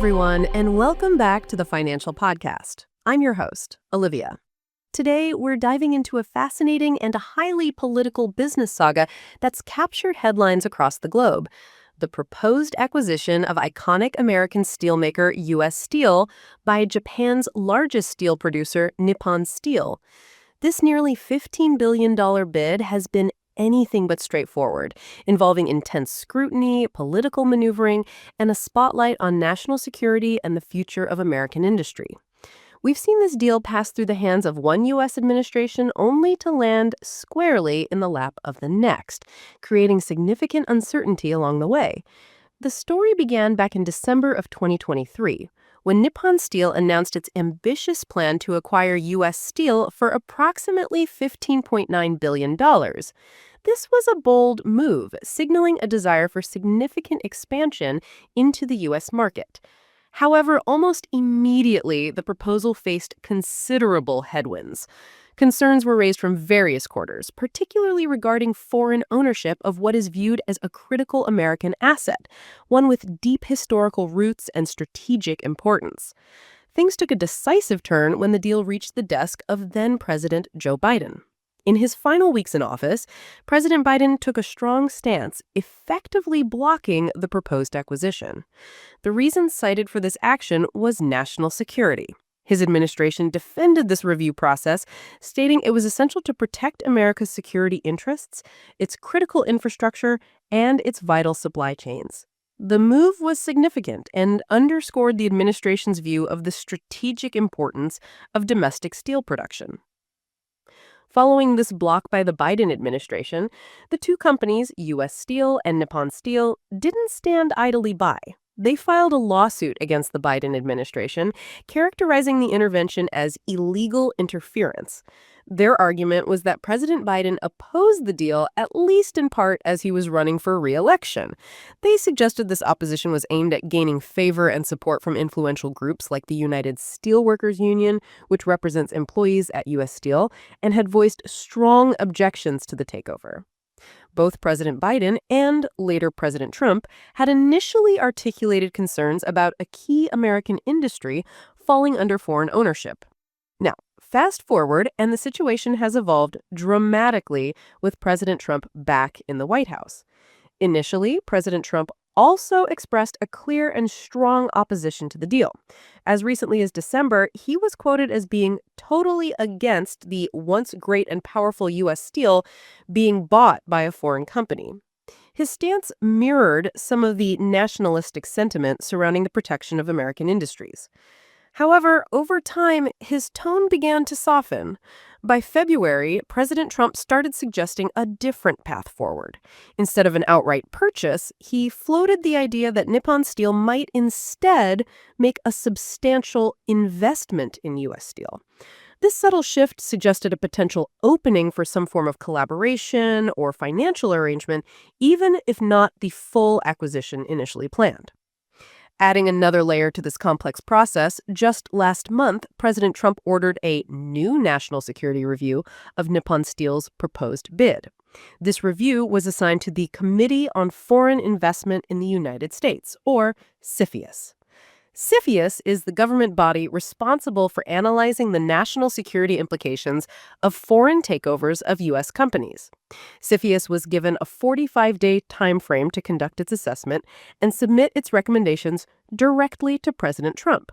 everyone, and welcome back to the Financial Podcast. I'm your host, Olivia. Today, we're diving into a fascinating and a highly political business saga that's captured headlines across the globe: the proposed acquisition of iconic American steelmaker U.S. Steel by Japan's largest steel producer, Nippon Steel. This nearly $15 billion bid has been anything but straightforward, involving intense scrutiny, political maneuvering, and a spotlight on national security and the future of American industry. We've seen this deal pass through the hands of one U.S. administration only to land squarely in the lap of the next, creating significant uncertainty along the way. The story began back in December of 2023, when Nippon Steel announced its ambitious plan to acquire U.S. Steel for approximately $15.9 billion. This was a bold move, signaling a desire for significant expansion into the U.S. market. However, almost immediately, the proposal faced considerable headwinds. Concerns were raised from various quarters, particularly regarding foreign ownership of what is viewed as a critical American asset, one with deep historical roots and strategic importance. Things took a decisive turn when the deal reached the desk of then-President Joe Biden. In his final weeks in office, President Biden took a strong stance, effectively blocking the proposed acquisition. The reason cited for this action was national security. His administration defended this review process, stating it was essential to protect America's security interests, its critical infrastructure, and its vital supply chains. The move was significant and underscored the administration's view of the strategic importance of domestic steel production. Following this block by the Biden administration, the two companies, U.S. Steel and Nippon Steel, didn't stand idly by. They filed a lawsuit against the Biden administration, characterizing the intervention as illegal interference. Their argument was that President Biden opposed the deal, at least in part as he was running for re-election. They suggested this opposition was aimed at gaining favor and support from influential groups like the United Steelworkers Union, which represents employees at U.S. Steel, and had voiced strong objections to the takeover. Both President Biden and later President Trump had initially articulated concerns about a key American industry falling under foreign ownership. Now, fast forward, and the situation has evolved dramatically with President Trump back in the White House. Initially, President Trump also expressed a clear and strong opposition to the deal. As recently as December, he was quoted as being totally against the once great and powerful U.S. Steel being bought by a foreign company. His stance mirrored some of the nationalistic sentiment surrounding the protection of American industries. However, over time, his tone began to soften. By February, President Trump started suggesting a different path forward. Instead of an outright purchase, he floated the idea that Nippon Steel might instead make a substantial investment in U.S. Steel. This subtle shift suggested a potential opening for some form of collaboration or financial arrangement, even if not the full acquisition initially planned. Adding another layer to this complex process, just last month, President Trump ordered a new national security review of Nippon Steel's proposed bid. This review was assigned to the Committee on Foreign Investment in the United States, or CFIUS. CFIUS is the government body responsible for analyzing the national security implications of foreign takeovers of U.S. companies. CFIUS was given a 45-day time frame to conduct its assessment and submit its recommendations directly to President Trump.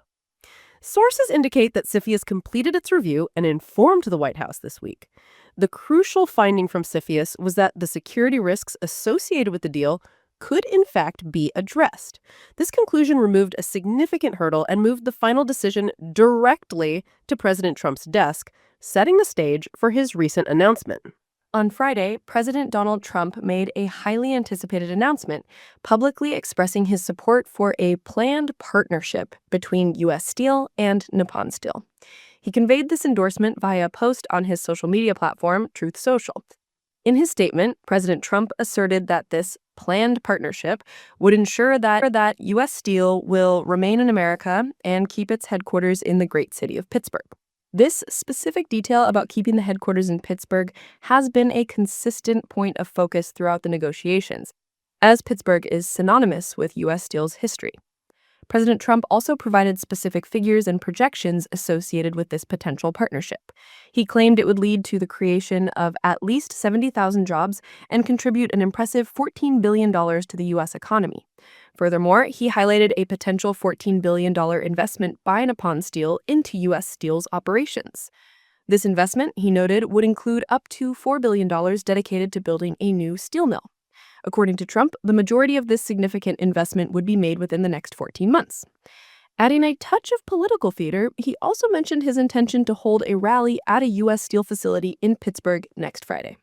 Sources indicate that CFIUS completed its review and informed the White House this week. The crucial finding from CFIUS was that the security risks associated with the deal could in fact be addressed. This conclusion removed a significant hurdle and moved the final decision directly to President Trump's desk, setting the stage for his recent announcement. On Friday, President Donald Trump made a highly anticipated announcement, publicly expressing his support for a planned partnership between U.S. Steel and Nippon Steel. He conveyed this endorsement via a post on his social media platform, Truth Social. In his statement, President Trump asserted that this planned partnership would ensure that U.S. Steel will remain in America and keep its headquarters in the great city of Pittsburgh. This specific detail about keeping the headquarters in Pittsburgh has been a consistent point of focus throughout the negotiations, as Pittsburgh is synonymous with U.S. Steel's history. President Trump also provided specific figures and projections associated with this potential partnership. He claimed it would lead to the creation of at least 70,000 jobs and contribute an impressive $14 billion to the U.S. economy. Furthermore, he highlighted a potential $14 billion investment by Nippon Steel into U.S. Steel's operations. This investment, he noted, would include up to $4 billion dedicated to building a new steel mill. According to Trump, the majority of this significant investment would be made within the next 14 months. Adding a touch of political theater, he also mentioned his intention to hold a rally at a U.S. Steel facility in Pittsburgh next Friday.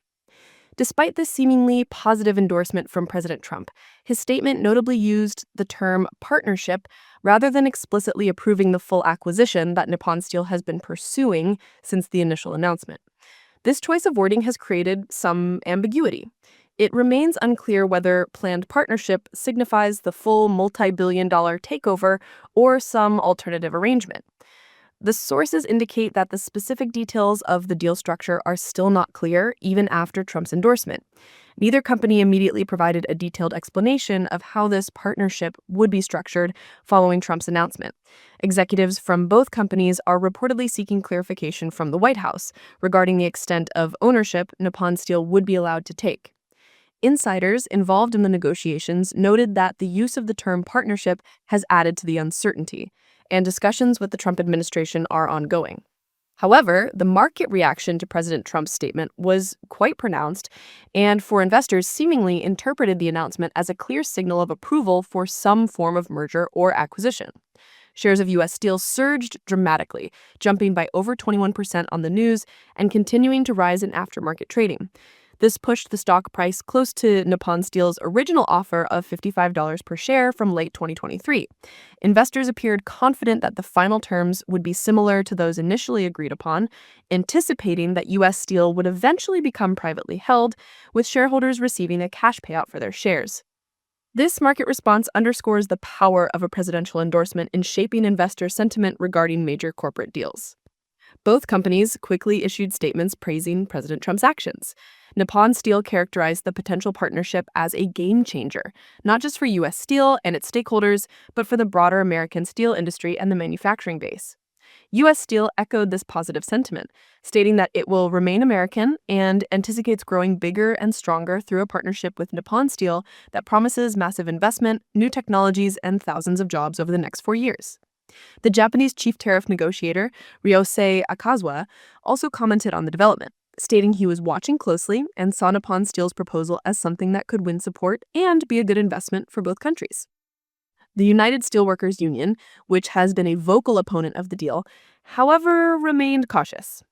Despite this seemingly positive endorsement from President Trump, his statement notably used the term partnership rather than explicitly approving the full acquisition that Nippon Steel has been pursuing since the initial announcement. This choice of wording has created some ambiguity. It remains unclear whether planned partnership signifies the full multi-billion-dollar takeover or some alternative arrangement. The sources indicate that the specific details of the deal structure are still not clear, even after Trump's endorsement. Neither company immediately provided a detailed explanation of how this partnership would be structured following Trump's announcement. Executives from both companies are reportedly seeking clarification from the White House regarding the extent of ownership Nippon Steel would be allowed to take. Insiders involved in the negotiations noted that the use of the term partnership has added to the uncertainty, and discussions with the Trump administration are ongoing. However, the market reaction to President Trump's statement was quite pronounced, and for investors seemingly interpreted the announcement as a clear signal of approval for some form of merger or acquisition. Shares of U.S. Steel surged dramatically, jumping by over 21% on the news and continuing to rise in aftermarket trading. This pushed the stock price close to Nippon Steel's original offer of $55 per share from late 2023. Investors appeared confident that the final terms would be similar to those initially agreed upon, anticipating that U.S. Steel would eventually become privately held, with shareholders receiving a cash payout for their shares. This market response underscores the power of a presidential endorsement in shaping investor sentiment regarding major corporate deals. Both companies quickly issued statements praising President Trump's actions. Nippon Steel characterized the potential partnership as a game changer, not just for U.S. Steel and its stakeholders, but for the broader American steel industry and the manufacturing base. U.S. Steel echoed this positive sentiment, stating that it will remain American and anticipates growing bigger and stronger through a partnership with Nippon Steel that promises massive investment, new technologies, and thousands of jobs over the next 4 years. The Japanese chief tariff negotiator, Ryosei Akazawa, also commented on the development, stating he was watching closely and saw Nippon Steel's proposal as something that could win support and be a good investment for both countries. The United Steelworkers Union, which has been a vocal opponent of the deal, however, remained cautious.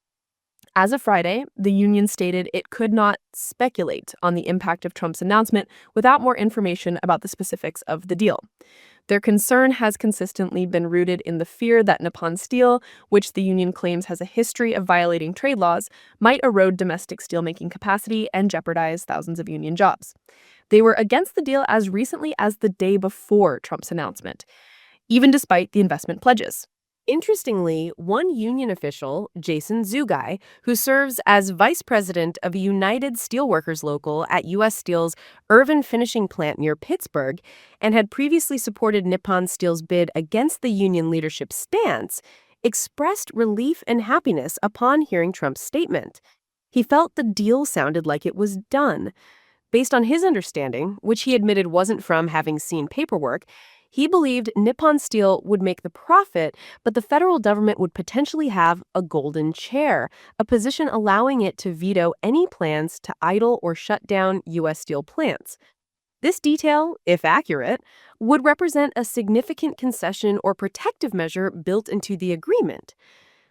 As of Friday, the union stated it could not speculate on the impact of Trump's announcement without more information about the specifics of the deal. Their concern has consistently been rooted in the fear that Nippon Steel, which the union claims has a history of violating trade laws, might erode domestic steelmaking capacity and jeopardize thousands of union jobs. They were against the deal as recently as the day before Trump's announcement, even despite the investment pledges. Interestingly, one union official, Jason Zugai, who serves as vice president of a United Steelworkers local at U.S. Steel's Irvin finishing plant near Pittsburgh and had previously supported Nippon Steel's bid against the union leadership's stance, expressed relief and happiness upon hearing Trump's statement. He felt the deal sounded like it was done. Based on his understanding, which he admitted wasn't from having seen paperwork, he believed Nippon Steel would make the profit, but the federal government would potentially have a golden chair, a position allowing it to veto any plans to idle or shut down U.S. Steel plants. This detail, if accurate, would represent a significant concession or protective measure built into the agreement.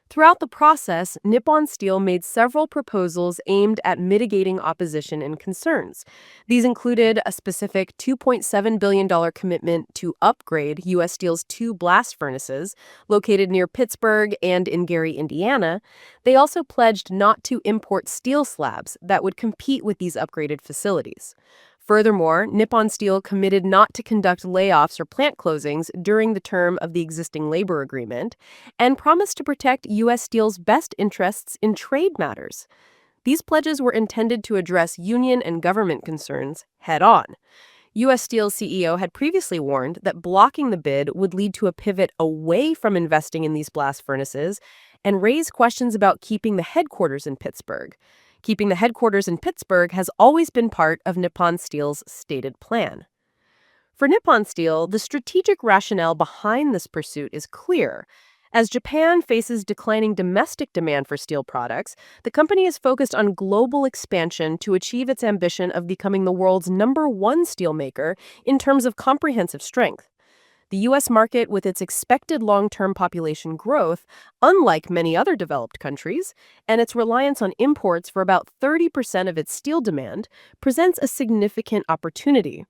Throughout the process, Nippon Steel made several proposals aimed at mitigating opposition and concerns. These included a specific $2.7 billion commitment to upgrade U.S. Steel's 2 blast furnaces, located near Pittsburgh and in Gary, Indiana. They also pledged not to import steel slabs that would compete with these upgraded facilities. Furthermore, Nippon Steel committed not to conduct layoffs or plant closings during the term of the existing labor agreement and promised to protect U.S. Steel's best interests in trade matters. These pledges were intended to address union and government concerns head-on. U.S. Steel's CEO had previously warned that blocking the bid would lead to a pivot away from investing in these blast furnaces and raise questions about keeping the headquarters in Pittsburgh. Keeping the headquarters in Pittsburgh has always been part of Nippon Steel's stated plan. For Nippon Steel, the strategic rationale behind this pursuit is clear. As Japan faces declining domestic demand for steel products, the company is focused on global expansion to achieve its ambition of becoming the world's #1 steelmaker in terms of comprehensive strength. The U.S. market, with its expected long-term population growth, unlike many other developed countries, and its reliance on imports for about 30% of its steel demand, presents a significant opportunity.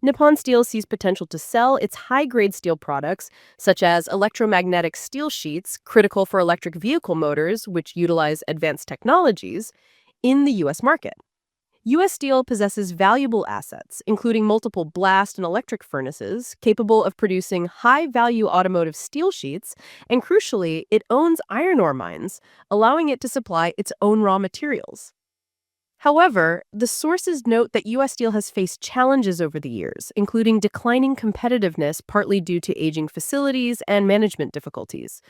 Nippon Steel sees potential to sell its high-grade steel products, such as electromagnetic steel sheets, critical for electric vehicle motors, which utilize advanced technologies, in the U.S. market. U.S. Steel possesses valuable assets, including multiple blast and electric furnaces, capable of producing high-value automotive steel sheets, and crucially, it owns iron ore mines, allowing it to supply its own raw materials. However, the sources note that U.S. Steel has faced challenges over the years, including declining competitiveness partly due to aging facilities and management difficulties.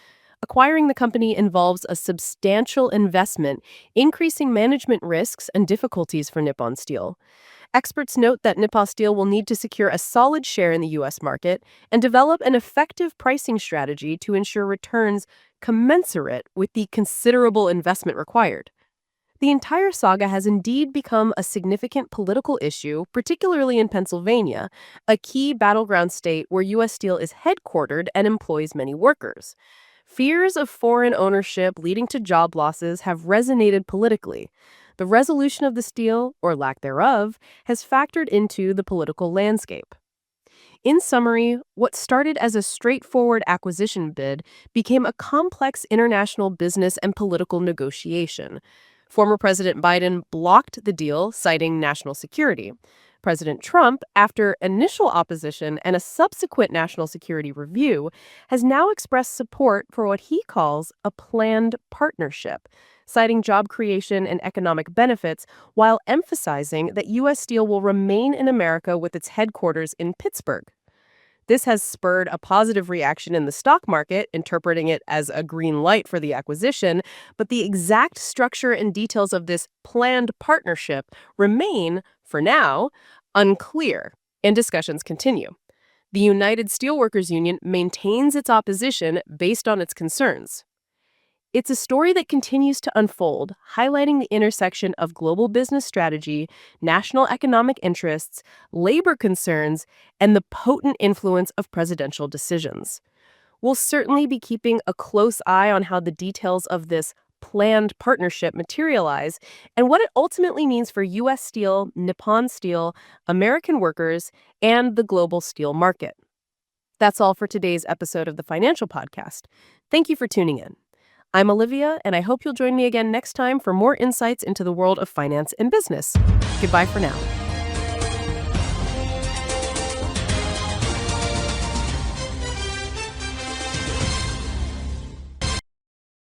Acquiring the company involves a substantial investment, increasing management risks and difficulties for Nippon Steel. Experts note that Nippon Steel will need to secure a solid share in the U.S. market and develop an effective pricing strategy to ensure returns commensurate with the considerable investment required. The entire saga has indeed become a significant political issue, particularly in Pennsylvania, a key battleground state where U.S. Steel is headquartered and employs many workers. Fears of foreign ownership leading to job losses have resonated politically. The resolution of the steel, or lack thereof, has factored into the political landscape. In summary, what started as a straightforward acquisition bid became a complex international business and political negotiation. Former President Biden blocked the deal, citing national security. President Trump, after initial opposition and a subsequent national security review, has now expressed support for what he calls a planned partnership, citing job creation and economic benefits while emphasizing that U.S. Steel will remain in America with its headquarters in Pittsburgh. This has spurred a positive reaction in the stock market, interpreting it as a green light for the acquisition, but the exact structure and details of this planned partnership remain, for now, unclear, and discussions continue. The United Steelworkers Union maintains its opposition based on its concerns. It's a story that continues to unfold, highlighting the intersection of global business strategy, national economic interests, labor concerns, and the potent influence of presidential decisions. We'll certainly be keeping a close eye on how the details of this planned partnership materialize and what it ultimately means for U.S. Steel, Nippon Steel, American workers, and the global steel market. That's all for today's episode of the Financial Podcast. Thank you for tuning in. I'm Olivia, and I hope you'll join me again next time for more insights into the world of finance and business. Goodbye for now.